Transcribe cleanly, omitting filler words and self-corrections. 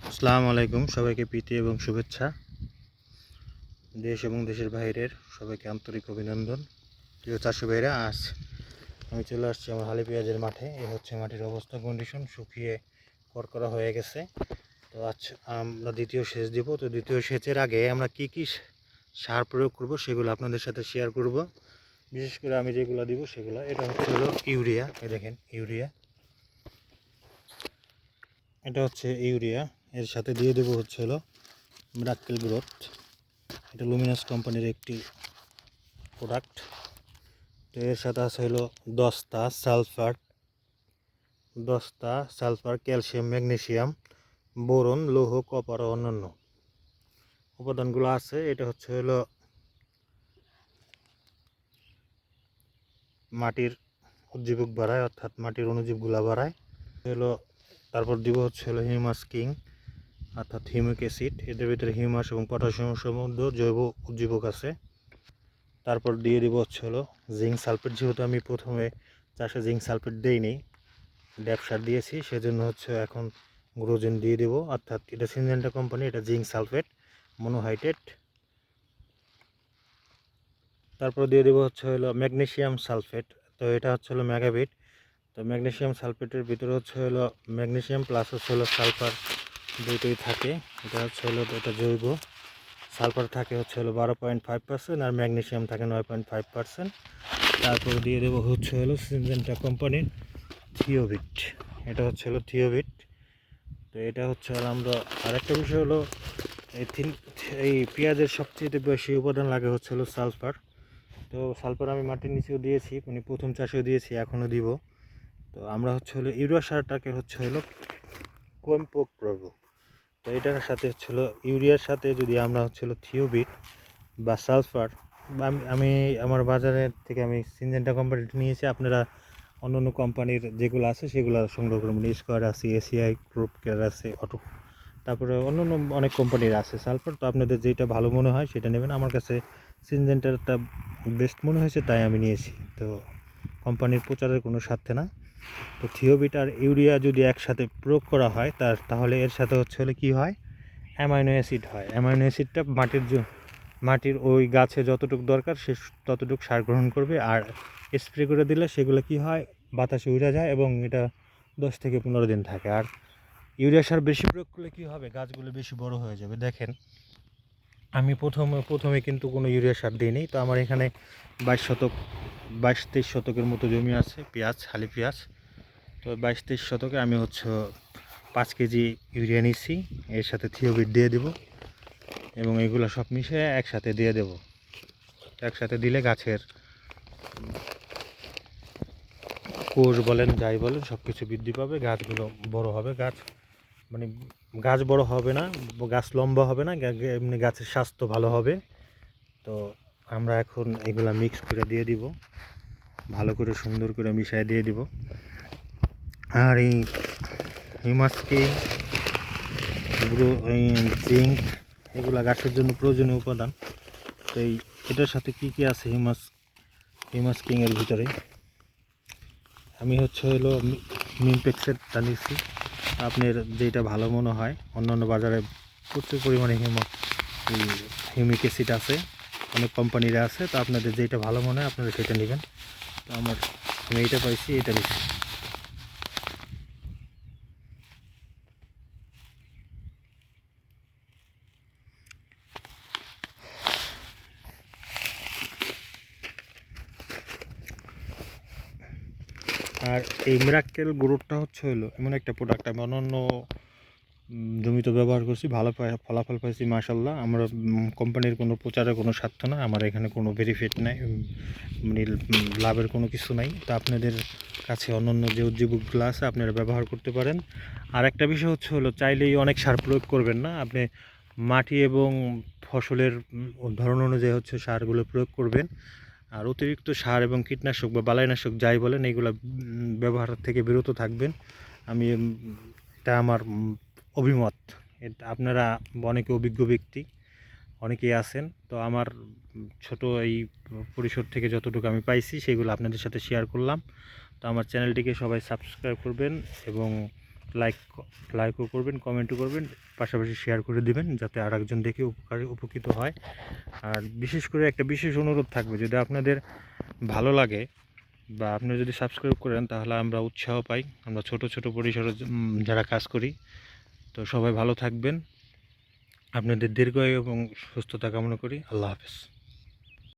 আসসালামু আলাইকুম, সবাইকে প্রীতি এবং শুভেচ্ছা। দেশ এবং দেশের বাইরের সবাইকে আন্তরিক অভিনন্দন। প্রিয় চাষি ভাইরা, আজ আমি চলে আসছি আমার হালি পেঁয়াজের মাঠে। এই হচ্ছে মাটির অবস্থা, কন্ডিশন শুকিয়ে করকরা হয়ে গেছে। তো আজ আমরা দ্বিতীয় সেচ দিব। তো দ্বিতীয় সেচের আগে আমরা কি কি সার প্রয়োগ করব সেগুলো আপনাদের সাথে শেয়ার করব। বিশেষ করে আমি যেগুলো দিব সেগুলো, এটা হচ্ছে হলো ইউরিয়া। এই দেখেন ইউরিয়া, এটা হচ্ছে ইউরিয়া। এর সাথে দিয়ে দেবো হচ্ছে হলো মিরাক্কেল গ্রোথ। এটা লুমিনাস কোম্পানির একটি প্রোডাক্ট। তো এর সাথে আছে হলো দস্তা সালফার, ক্যালসিয়াম, ম্যাগনেসিয়াম, বোরন, লৌহ, কপার ও অন্যান্য উপাদানগুলো আছে। এটা হচ্ছে হলো মাটির উজ্জীবক বাড়ায়, অর্থাৎ মাটির অণুজীবগুলা বাড়ায় হলো। তারপর দিব হচ্ছে হলো হিউমাস কিং, অর্থাৎ হিউমিক অ্যাসিড। এদের ভিতরে হিউমাস এবং পটাশিয়াম সমৃদ্ধ জৈব উজ্জীবক আছে। তারপর দিয়ে দিব হচ্ছে হলো জিঙ্ক সালফেট। যেহেতু আমি প্রথমে চাষে জিঙ্ক সালফেট দেইনি, ব্যবসার দিয়েছি, সেজন্য হচ্ছে এখন গ্রোজেন দিয়ে দেবো। অর্থাৎ এটা সিনজেন্টা কোম্পানি, এটা জিঙ্ক সালফেট মনোহাইড্রেট। তারপর দিয়ে দেবো হচ্ছে হলো ম্যাগনেসিয়াম সালফেট। তো এটা হচ্ছে হলো মেগাবিট। তো ম্যাগনেসিয়াম সালফেটের ভিতরে হচ্ছে হলো ম্যাগনেসিয়াম প্লাস হচ্ছে হলো সালফার, দুটোই থাকে। এটা হচ্ছে হলো এটা জৈব। সালফার থাকে হচ্ছে হলো 12.5% আর ম্যাগনেসিয়াম থাকে 9.5%। তারপর দিয়ে দেবো হচ্ছে হলো সিনজেন্টা কোম্পানির থিওবিট। এটা হচ্ছে হলো থিওবিট। তো এটা হচ্ছে আর আমরা আরেকটা বিষয় হলো এই পেঁয়াজের সবচেয়ে বেশি উপাদান লাগে হচ্ছে হলো সালফার। তো সালফার আমি মাটির নিচেও দিয়েছি, মানে প্রথম চাষেও দিয়েছি, এখনও দিব। তো আমরা হচ্ছে হলো ইউরিয়া সারটাকে হচ্ছে হলো কম প্রয়োগ করবো। তো এটার সাথে হচ্ছে হলো ইউরিয়ার সাথে যদি আমরা হচ্ছে হলো থিওবিট বা সালফার, আমি আমার বাজারের থেকে আমি সিনজেন্টা কোম্পানিটা নিয়েছি। আপনারা অন্য অন্য কোম্পানির যেগুলো আছে সেগুলো সংগ্রহ করবেন। স্কোয়ার আছে, এসিআই গ্রুপ কেয়ার আছে, অটো, তারপরে অন্য অন্য অনেক কোম্পানির আছে সালফার। তো আপনাদের যেটা ভালো মনে হয় সেটা নেবেন। আমার কাছে সিনজেন্টারটা বেস্ট মনে হয়েছে, তাই আমি নিয়েছি। তো কোম্পানির প্রচারের কোনো স্বার্থে না। তো থিওবিট আর ইউরিয়া যদি একসাথে প্রয়োগ করা হয় তাহলে এর সাথে হচ্ছে হলে কী হয়, অ্যামাইনো অ্যাসিড হয়। অ্যামাইনো অ্যাসিডটা মাটির ওই গাছে যতটুকু দরকার সে ততটুকু সার গ্রহণ করবে। আর স্প্রে করে দিলে সেগুলো কি হয়, বাতাসে উড়ে যায় এবং এটা 10 থেকে 15 দিন থাকে। আর ইউরিয়া সার বেশি প্রয়োগ করলে কী হবে, গাছগুলো বেশি বড় হয়ে যাবে। দেখেন আমি প্রথমে কিন্তু কোনো ইউরিয়া সার দিইনি। তো আমার এখানে 22-23 শতকের মতো জমি আছে পেঁয়াজ, হালি পেঁয়াজ। তো 22-23 শতকে আমি হচ্ছে 5 কেজি ইউরিয়া নিচ্ছি, এর সাথে থিওবিট দিয়ে দেবো এবং এগুলো সব মিশিয়ে একসাথে দিয়ে দেব। একসাথে দিলে গাছের কোষ বলেন যাই বলেন সব কিছু বৃদ্ধি পাবে, গাছগুলো বড় হবে। মানে গাছ বড় হবে না, গাছ লম্বা হবে না, এমনি গাছের স্বাস্থ্য ভালো হবে। তো আমরা এখন এগুলা মিক্স করে দিয়ে দিব, ভালো করে সুন্দর করে মিশিয়ে দিয়ে দিব। আর এই হিউমাসকে জিঙ্ক, এগুলা গাছের জন্য প্রয়োজনীয় উপাদান। তো এটার সাথে কি কি আছে হিউমাস কিংয়ের ভিতরে, আমি হচ্ছে হলো মিমপেক্সেরটা নিচ্ছি। আপনার যেটা ভালো মনে হয়, অন্যান্য বাজারে প্রচুর পরিমাণে হিউমিক অ্যাসিড আছে, অনেক কোম্পানির আছে। তো আপনাদের যেটা ভালো মনে হয় আপনারা সেটা নেবেন। তো আমি এইটা পাইছি, এটা নিচ্ছি। আর এই মিরাক্কেল গ্রোথটা হচ্ছে হলো এমন একটা প্রোডাক্ট, আমি অন্যান্য জমিতে ব্যবহার করছি, ভালো ফলাফল পাইছি মাশাল্লাহ। আমরা কোম্পানির কোনো প্রচারের কোনো স্বার্থ না, আমার এখানে কোনো বেনিফিট নাই, মানে লাভের কোনো কিছু নাই। তো আপনাদের কাছে অন্যান্য যে উজ্জীবকগুলো আছে আপনারা ব্যবহার করতে পারেন। আর একটা বিষয় হচ্ছে হলো, চাইলেই অনেক সার প্রয়োগ করবেন না। আপনি মাটি এবং ফসলের ধরন অনুযায়ী হচ্ছে সারগুলো প্রয়োগ করবেন। আর অতিরিক্ত সার এবং কীটনাশক বা বালাইনাশক যাই বলেন এইগুলো ব্যবহার থেকে বিরত থাকবেন। এটা আমার অভিমত। আপনারা অনেকে অভিজ্ঞ ব্যক্তি অনেকেই আছেন। তো আমার ছোট এই পরিসর থেকে যতটুকু আমি পাইছি সেগুলো আপনাদের সাথে শেয়ার করলাম। তো আমার চ্যানেলটিকে সবাই সাবস্ক্রাইব করবেন এবং লাইকও করবেন, কমেন্টও করবেন, পাশাপাশি শেয়ার করে দিবেন যাতে আরেকজন দেখে উপকৃত হয়। আর বিশেষ করে একটা বিশেষ অনুরোধ থাকবে, যদি আপনাদের ভালো লাগে বা আপনারা যদি সাবস্ক্রাইব করেন তাহলে আমরা উৎসাহ পাই, আমরা ছোট ছোট পরিসরে যারা কাজ করি। তো সবাই ভালো থাকবেন, আপনাদের দীর্ঘায়ু এবং সুস্থতা কামনা করি। আল্লাহ হাফেজ।